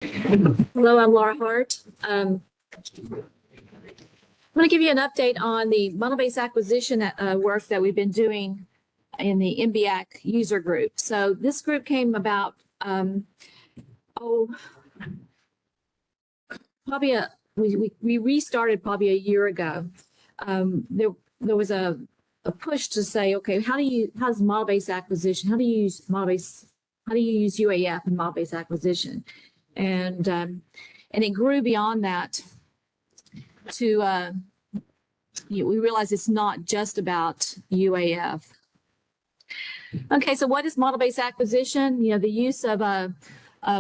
Hello, I'm Laura Hart. I'm going to give you an update on the model-based acquisition work that we've been doing in the MBAcq User Group. So this group came about, we restarted probably a year ago. There was a push to say, okay, how's model-based acquisition? How do you use UAF and model-based acquisition? And it grew beyond that to we realize it's not just about UAF. Okay, so what is model-based acquisition? The use of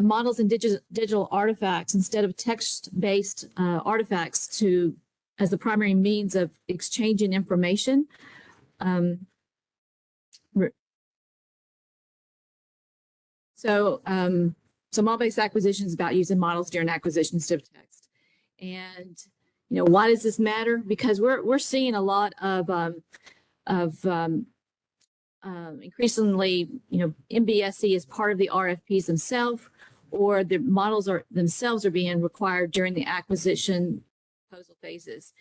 models and digital artifacts instead of text-based artifacts as the primary means of exchanging information. So model-based acquisition is about using models during acquisition instead of text. And why does this matter? Because we're seeing a lot of increasingly, MBSE is part of the RFPs themselves, or the models themselves are being required during the acquisition proposal phases.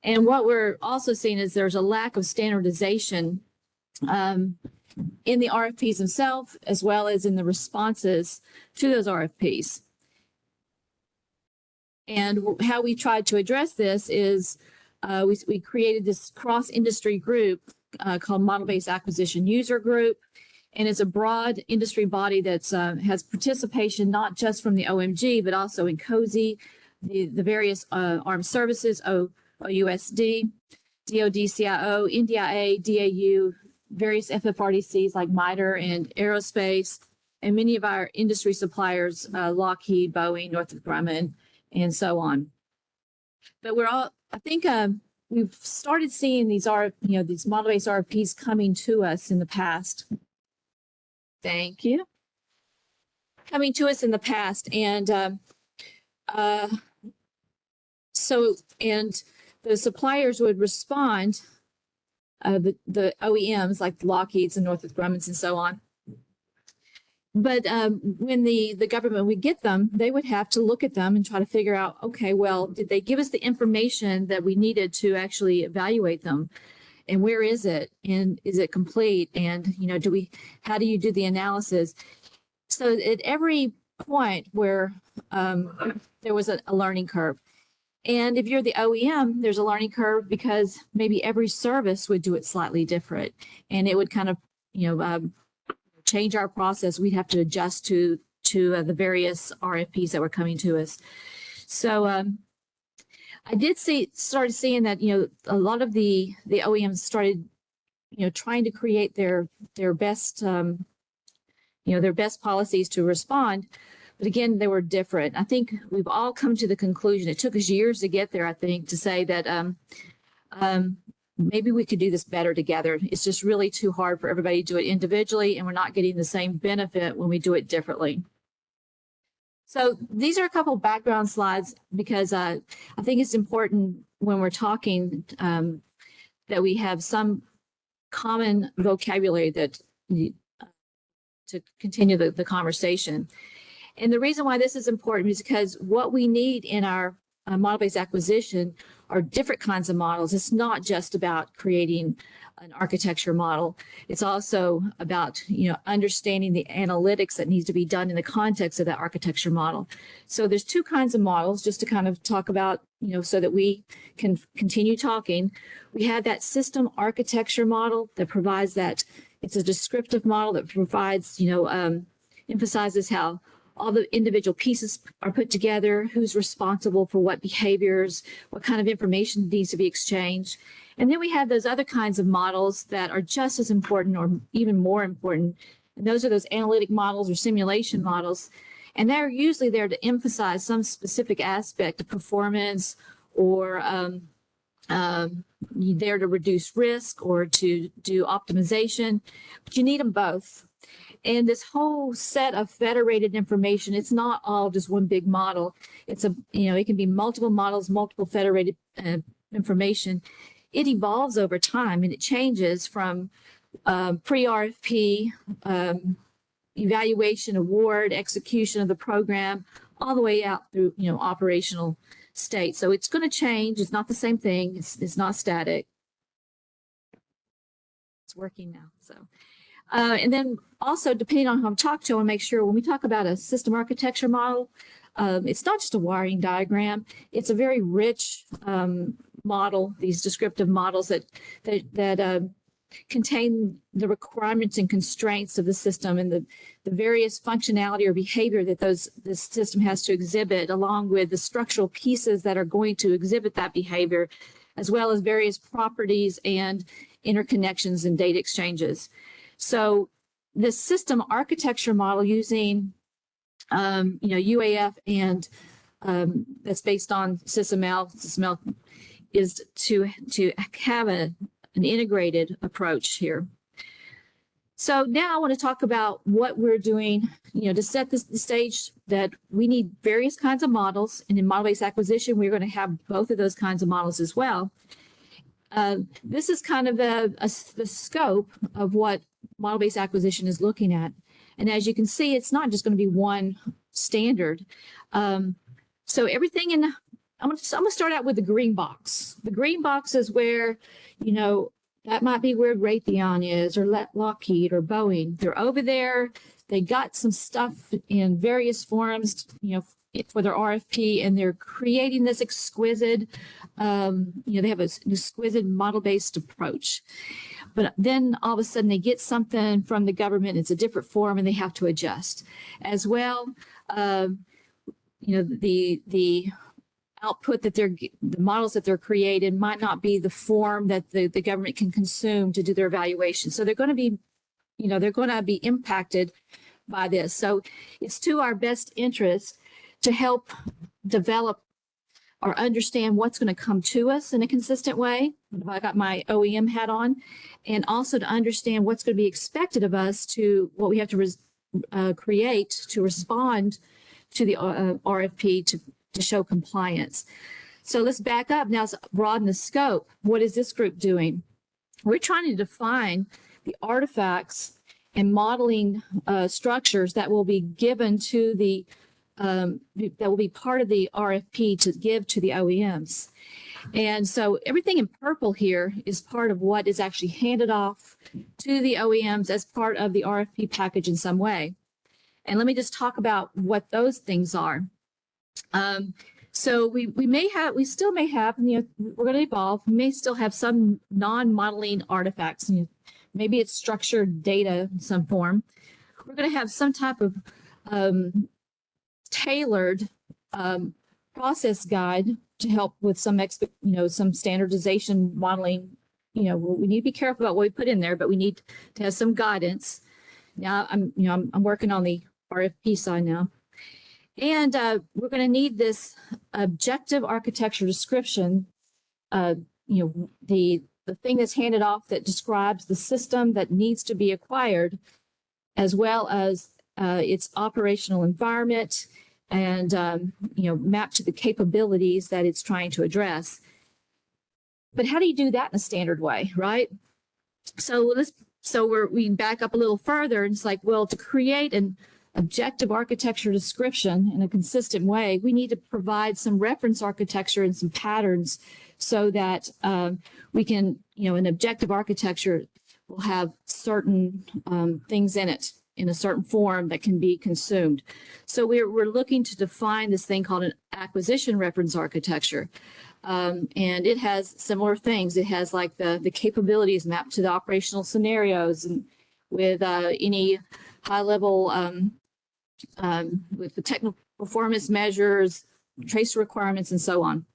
And what we're also seeing is there's a lack of standardization in the RFPs themselves, as well as in the responses to those RFPs. And how we tried to address this is we created this cross-industry group called Model-Based Acquisition User Group. And it's a broad industry body that has participation not just from the OMG, but also INCOSE, the various armed services, OUSD, DoD CIO, NDIA, DAU, various FFRDCs like MITRE and aerospace, and many of our industry suppliers, Lockheed, Boeing, Northrop Grumman, and so on. But I think we've started seeing these model-based RFPs coming to us in the past. Thank you. Coming to us in the past, and the suppliers would respond, the OEMs like the Lockheeds and Northrop Grummans and so on. But when the government would get them, they would have to look at them and try to figure out, okay, well, did they give us the information that we needed to actually evaluate them? And where is it? And is it complete? And, how do you do the analysis? So at every point where there was a learning curve. And if you're the OEM, there's a learning curve because maybe every service would do it slightly different. And it would kind of, change our process. We'd have to adjust to the various RFPs that were coming to us. So I did started seeing that a lot of the OEMs started trying to create their best their best policies to respond. But again, they were different. I think we've all come to the conclusion. It took us years to get there, I think, to say that maybe we could do this better together. It's just really too hard for everybody to do it individually, and we're not getting the same benefit when we do it differently. So these are a couple background slides because I think it's important when we're talking that we have some common vocabulary that to continue the conversation. And the reason why this is important is because what we need in our model-based acquisition are different kinds of models. It's not just about creating an architecture model. It's also about, understanding the analytics that needs to be done in the context of that architecture model. So there's two kinds of models, just to kind of talk about, so that we can continue talking. We have that system architecture model that provides that. It's a descriptive model that provides, emphasizes how all the individual pieces are put together, who's responsible for what behaviors, what kind of information needs to be exchanged. And then we have those other kinds of models that are just as important or even more important. And those are those analytic models or simulation models. And they're usually there to emphasize some specific aspect of performance or there to reduce risk or to do optimization. But you need them both. And this whole set of federated information, it's not all just one big model. It's it can be multiple models, multiple federated information. It evolves over time and it changes from pre-RFP, evaluation, award, execution of the program, all the way out through, operational state. So it's going to change. It's not the same thing. It's not static. It's working now. So, and then also depending on who I'm talking to, I want to make sure when we talk about a system architecture model, it's not just a wiring diagram. It's a very rich model, these descriptive models that contain the requirements and constraints of the system and the various functionality or behavior that this system has to exhibit, along with the structural pieces that are going to exhibit that behavior, as well as various properties and interconnections and data exchanges. So this system architecture model using UAF and that's based on SysML is to have an integrated approach here. So now I want to talk about what we're doing, to set the stage that we need various kinds of models, and in model-based acquisition, we're going to have both of those kinds of models as well. This is kind of the scope of what model-based acquisition is looking at. And as you can see, it's not just going to be one standard. So everything in, I'm going to start out with the green box. The green box is where, that might be where Raytheon is, or Lockheed, or Boeing. They're over there. They got some stuff in various forms, for their RFP, and they're creating this exquisite, they have an exquisite model-based approach. But then all of a sudden they get something from the government, it's a different form, and they have to adjust. As well, the output that the models that they're creating might not be the form that the government can consume to do their evaluation. So they're going to be, they're going to be impacted by this. So it's to our best interest to help develop or understand what's going to come to us in a consistent way. I got my OEM hat on, and also to understand what's going to be expected of us, to what we have to create to respond to the RFP to show compliance. So let's back up now, let's broaden the scope. What is this group doing? We're trying to define the artifacts and modeling structures that will be given to the that will be part of the RFP to give to the OEMs. And so everything in purple here is part of what is actually handed off to the OEMs as part of the RFP package in some way. And let me just talk about what those things are. So we still may have, we're going to evolve. We may still have some non-modeling artifacts. Maybe it's structured data in some form. We're going to have some type of tailored process guide to help with some some standardization modeling. We need to be careful about what we put in there, but we need to have some guidance. Now I'm working on the RFP side now. And we're going to need this objective architecture description, the thing that's handed off that describes the system that needs to be acquired, as well as its operational environment, and mapped to the capabilities that it's trying to address. But how do you do that in a standard way, right? So we back up a little further, and it's like, well, to create an objective architecture description in a consistent way, we need to provide some reference architecture and some patterns so that we can, an objective architecture will have certain things in it in a certain form that can be consumed. So we're looking to define this thing called an acquisition reference architecture. And it has similar things. It has like the capabilities mapped to the operational scenarios, and with any high level with the technical performance measures, tracer requirements, and so on.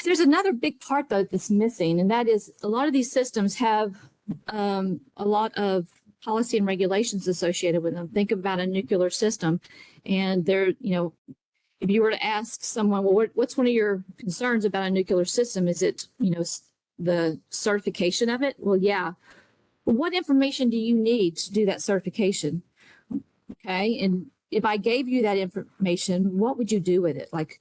There's another big part though that's missing, and that is a lot of these systems have a lot of policy and regulations associated with them. Think about a nuclear system, and there, if you were to ask someone, well, what's one of your concerns about a nuclear system? Is it, the certification of it? Well, yeah. Well, what information do you need to do that certification? Okay, and if I gave you that information, what would you do with it? Like,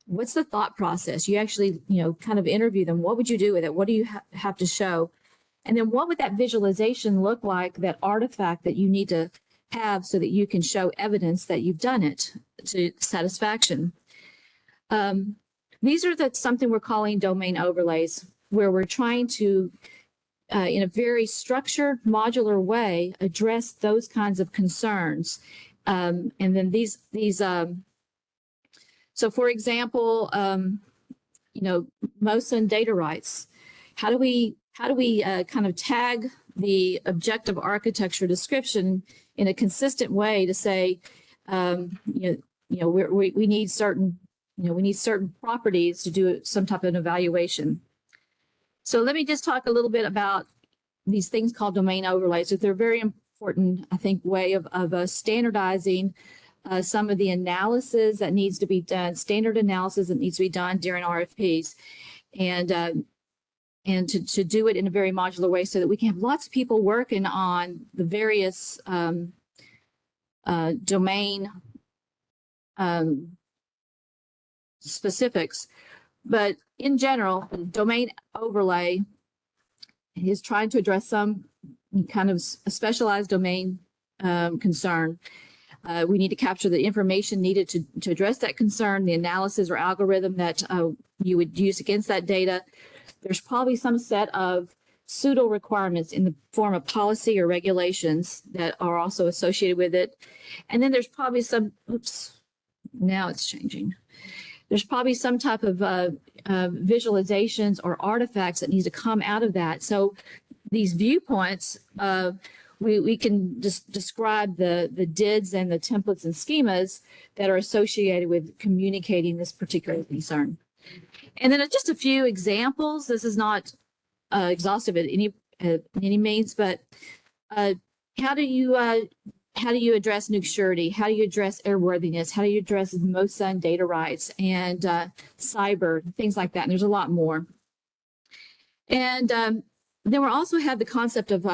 what's the thought process? You actually, kind of interview them. What would you do with it? What do you have to show? And then what would that visualization look like, that artifact that you need to have so that you can show evidence that you've done it to satisfaction. These are something we're calling domain overlays, where we're trying to, in a very structured, modular way, address those kinds of concerns. And then so for example, MOSA and data rights. How do we kind of tag the objective architecture description in a consistent way to say, we need certain properties to do some type of an evaluation. So let me just talk a little bit about these things called domain overlays. They're a very important, I think, way of standardizing some of the analysis that needs to be done, standard analysis that needs to be done during RFPs, and to do it in a very modular way so that we can have lots of people working on the various domain specifics. But in general, domain overlay is trying to address some kind of a specialized domain concern. We need to capture the information needed to address that concern, the analysis or algorithm that you would use against that data. There's probably some set of pseudo requirements in the form of policy or regulations that are also associated with it. And then there's probably some, now it's changing. There's probably some type of visualizations or artifacts that need to come out of that. So these viewpoints, we can just describe the DIDs and the templates and schemas that are associated with communicating this particular concern. And then just a few examples. This is not exhaustive at any means, but how do you address nuke surety? How do you address airworthiness? How do you address MOSA and data rights and cyber, things like that? And there's a lot more. And then we also have the concept of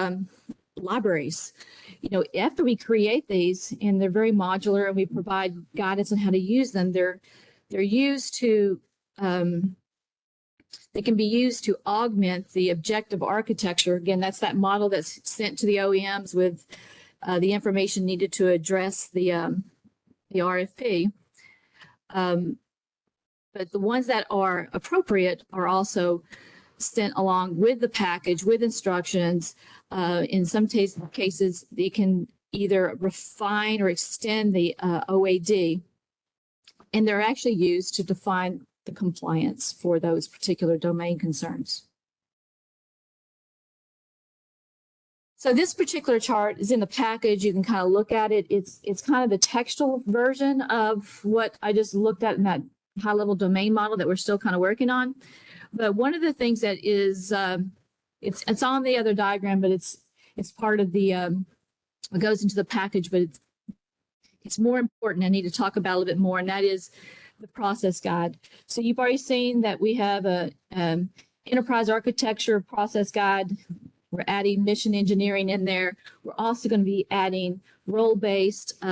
libraries. After we create these, and they're very modular, and we provide guidance on how to use them, they're used to they can be used to augment the objective architecture. Again, that's that model that's sent to the OEMs with the information needed to address the RFP. But the ones that are appropriate are also sent along with the package, with instructions. In some cases, they can either refine or extend the OAD, and they're actually used to define the compliance for those particular domain concerns. So this particular chart is in the package. You can kind of look at it. It's kind of the textual version of what I just looked at in that high-level domain model that we're still kind of working on. But one of the things that is, it's on the other diagram, but it's part of the, it goes into the package, but it's more important. I need to talk about a little bit more, and that is the process guide. So you've already seen that we have a enterprise architecture process guide. We're adding mission engineering in there. We're also going to be adding role-based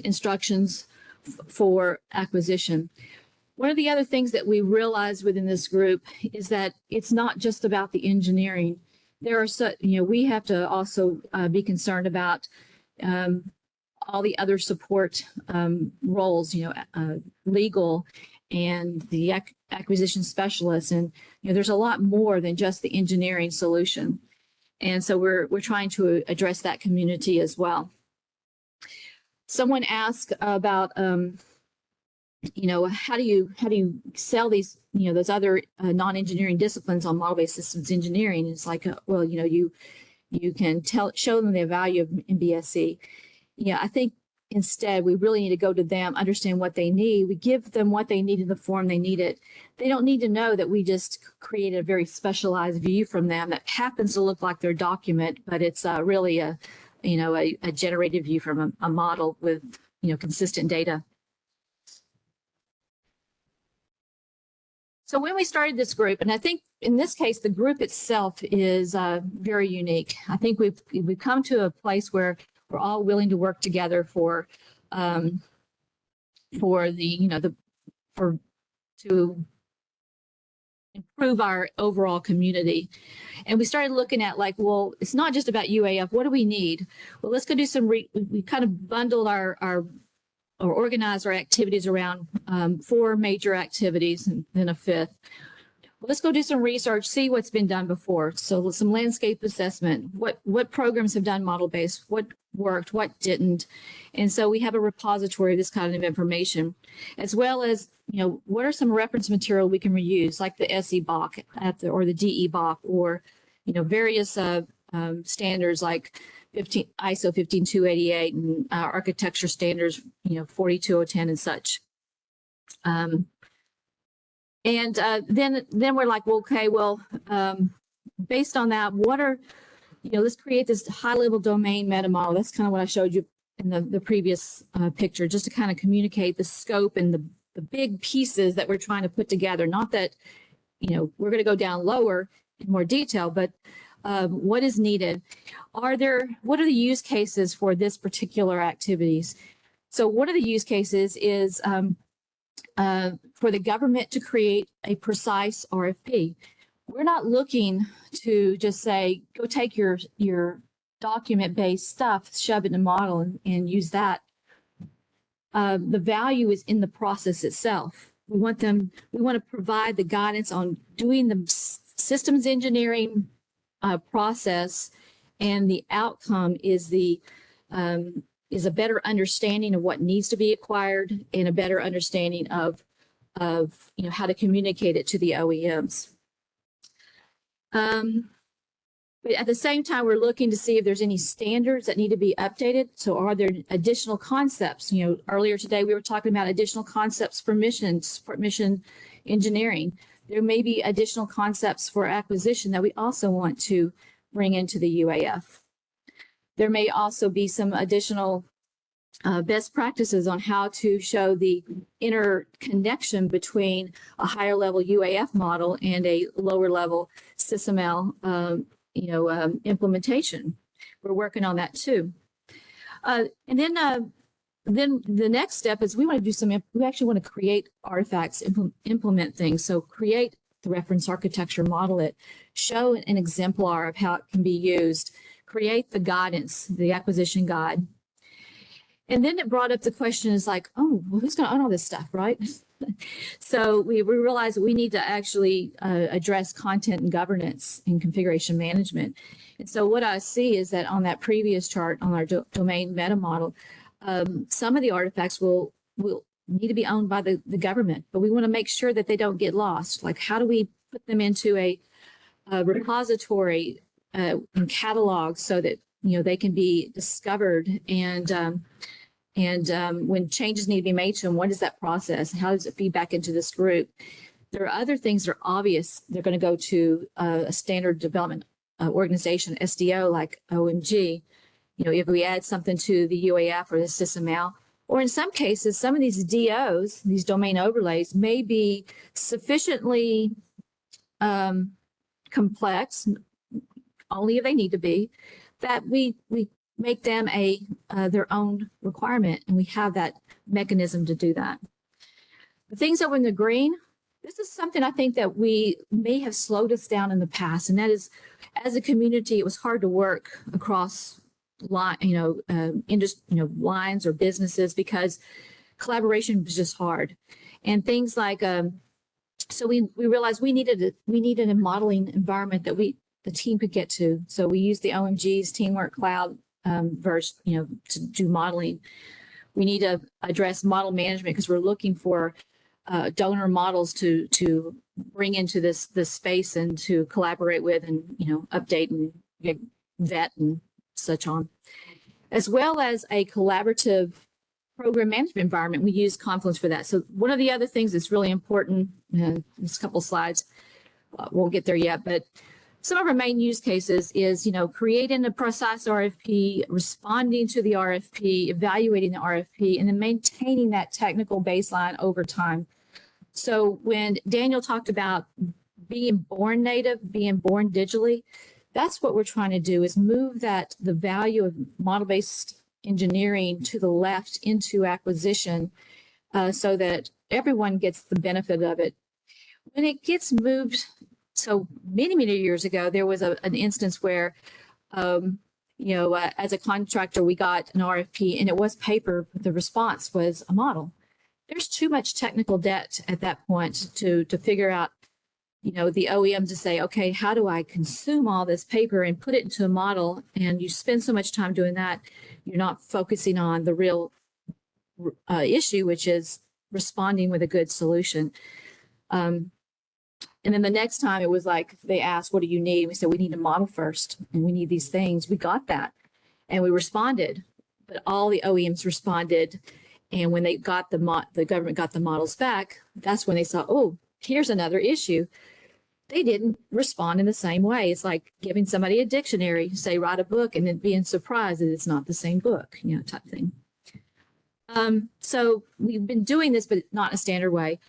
instructions for acquisition. One of the other things that we realized within this group is that it's not just about the engineering. There are we have to also be concerned about all the other support roles, legal and the acquisition specialists, and there's a lot more than just the engineering solution. And so we're trying to address that community as well. Someone asked about how do you sell these those other non-engineering disciplines on model-based systems engineering? It's like well, you can show them the value of MBSE. I think instead we really need to go to them, understand what they need. We give them what they need in the form they need it. They don't need to know that we just created a very specialized view from them that happens to look like their document, but it's really a generated view from a model with consistent data. So when we started this group, and I think in this case the group itself is very unique. I think we've come to a place where we're all willing to work together to improve our overall community. And we started looking at like, well, it's not just about UAF. What do we need? Well, let's go do some, we kind of bundled our or organized our activities around 4 major activities and then a 5th. Well, let's go do some research, see what's been done before. So some landscape assessment, what programs have done model-based, what worked, what didn't. And so we have a repository of this kind of information, as well as, what are some reference material we can reuse, like the SE-BAcq or the DE-BAcq, or, various standards like ISO 15288 and architecture standards, 42010 and such. And then we're like, well, okay, based on that, what are, let's create this high-level domain meta model. That's kind of what I showed you in the previous picture, just to kind of communicate the scope and the big pieces that we're trying to put together. Not that, we're going to go down lower in more detail, but what is needed? What are the use cases for this particular activities? So one of the use cases is for the government to create a precise RFP. We're not looking to just say, go take your document-based stuff, shove it in a model and use that. The value is in the process itself. We want to provide the guidance on doing the systems engineering process, and the outcome is is a better understanding of what needs to be acquired and a better understanding of how to communicate it to the OEMs. But at the same time, we're looking to see if there's any standards that need to be updated. So are there additional concepts? Earlier today, we were talking about additional concepts for missions, for mission engineering. There may be additional concepts for acquisition that we also want to bring into the UAF. There may also be some additional best practices on how to show the interconnection between a higher level UAF model and a lower level SysML implementation. We're working on that too. And then the next step is we actually want to create artifacts, implement things. So create the reference architecture, model it, show an exemplar of how it can be used, create the guidance, the acquisition guide. And then it brought up the question is like, oh, well, who's going to own all this stuff, right? So we realized that we need to actually address content and governance and configuration management. And so what I see is that on that previous chart on our domain meta model, some of the artifacts will need to be owned by the government, but we want to make sure that they don't get lost. Like, how do we put them into a repository and catalog so that they can be discovered, and when changes need to be made to them, what is that process? How does it feed back into this group? There are other things that are obvious. They're going to go to a standard development organization, SDO, like OMG. If we add something to the UAF or the SysML, or in some cases, some of these DOs, these domain overlays, may be sufficiently complex, only if they need to be, that we make them their own requirement, and we have that mechanism to do that. The things over in the green, this is something I think that we may have slowed us down in the past, and that is, as a community, it was hard to work across lines or businesses because collaboration was just hard, and things like so we realized we needed a modeling environment that the team could get to. So we used the OMG's Teamwork Cloud version, to do modeling. We need to address model management because we're looking for donor models to bring into this space and to collaborate with and update and vet and such on, as well as a collaborative program management environment. We use Confluence for that. So one of the other things that's really important, this couple slides, won't get there yet, but some of our main use cases is, creating a precise RFP, responding to the RFP, evaluating the RFP, and then maintaining that technical baseline over time. So when Daniel talked about being born native, being born digitally, that's what we're trying to do, is move the value of model-based engineering to the left into acquisition so that everyone gets the benefit of it. When it gets moved, so many years ago, there was an instance where, as a contractor, we got an RFP and it was paper, but the response was a model. There's too much technical debt at that point to figure out, the OEM to say, okay, how do I consume all this paper and put it into a model? And you spend so much time doing that, you're not focusing on the real issue, which is responding with a good solution. And then the next time it was like, they asked, what do you need? We said, we need a model first and we need these things. We got that and we responded, but all the OEMs responded. And when they got the government got the models back, that's when they saw, oh, here's another issue. They didn't respond in the same way. It's like giving somebody a dictionary, say, write a book, and then being surprised that it's not the same book, type thing. So we've been doing this, but not in a standard way.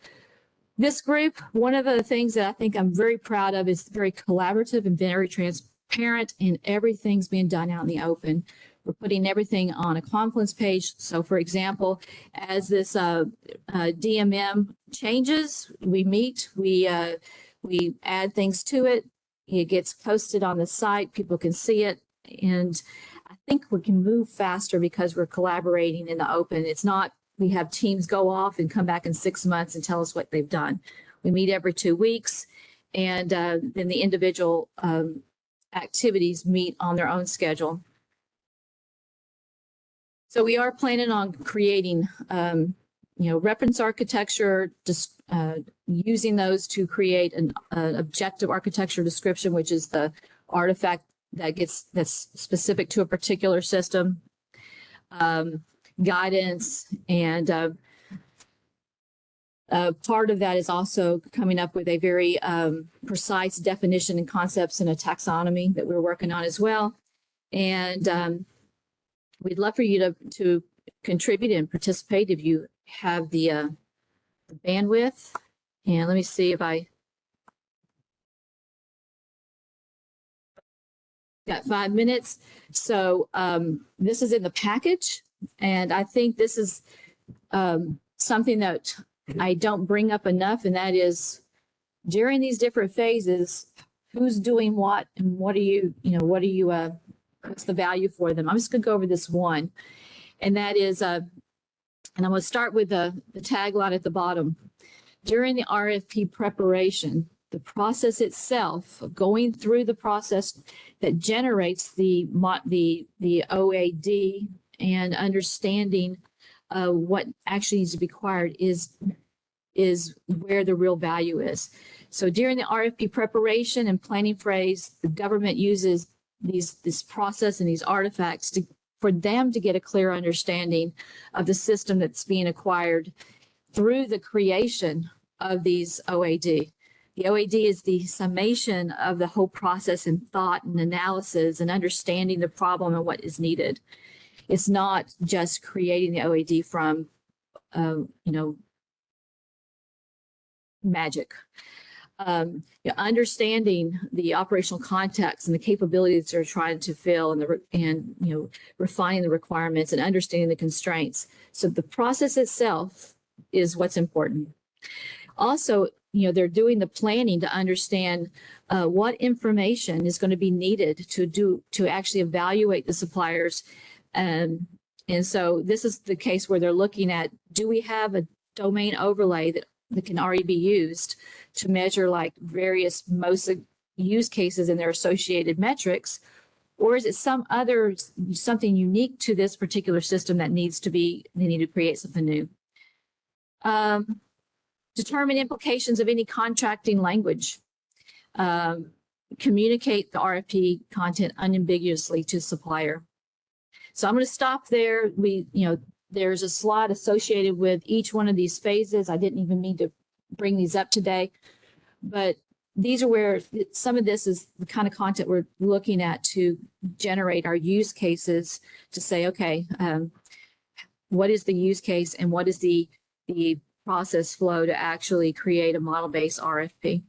This group, one of the things that I think I'm very proud of is very collaborative and very transparent, and everything's being done out in the open. We're putting everything on a Confluence page. So for example, as this DMM changes, we meet, we add things to it. It gets posted on the site. People can see it. And I think we can move faster because we're collaborating in the open. It's not, we have teams go off and come back in 6 months and tell us what they've done. We meet every 2 weeks, and then the individual activities meet on their own schedule. So we are planning on creating, reference architecture, just using those to create an objective architecture description, which is the artifact that's specific to a particular system, guidance, and part of that is also coming up with a very precise definition and concepts in a taxonomy that we're working on as well. And we'd love for you to contribute and participate if you have the bandwidth. And let me see if I got 5 minutes. So this is in the package, and I think this is something that I don't bring up enough, and that is during these different phases, who's doing what and what are you, what's the value for them? I'm just going to go over this one, and that is, and I'm going to start with the tagline at the bottom. During the RFP preparation, the process itself, going through the process that generates the OAD and understanding what actually needs to be acquired is where the real value is. So during the RFP preparation and planning phase, the government uses this process and these artifacts for them to get a clear understanding of the system that's being acquired through the creation of these OAD. The OAD is the summation of the whole process and thought and analysis and understanding the problem and what is needed. It's not just creating the OAD from, magic. Understanding the operational context and the capabilities they're trying to fill, and refining the requirements and understanding the constraints. So the process itself is what's important. Also, they're doing the planning to understand what information is going to be needed to actually evaluate the suppliers. And so this is the case where they're looking at, do we have a domain overlay that can already be used to measure like various most use cases and their associated metrics, or is it something unique to this particular system that they need to create something new? Determine implications of any contracting language. Communicate the RFP content unambiguously to supplier. So I'm going to stop there. There's a slide associated with each one of these phases. I didn't even mean to bring these up today, but these are where some of this is the kind of content we're looking at to generate our use cases to say, okay, what is the use case and what is the process flow to actually create a model-based RFP?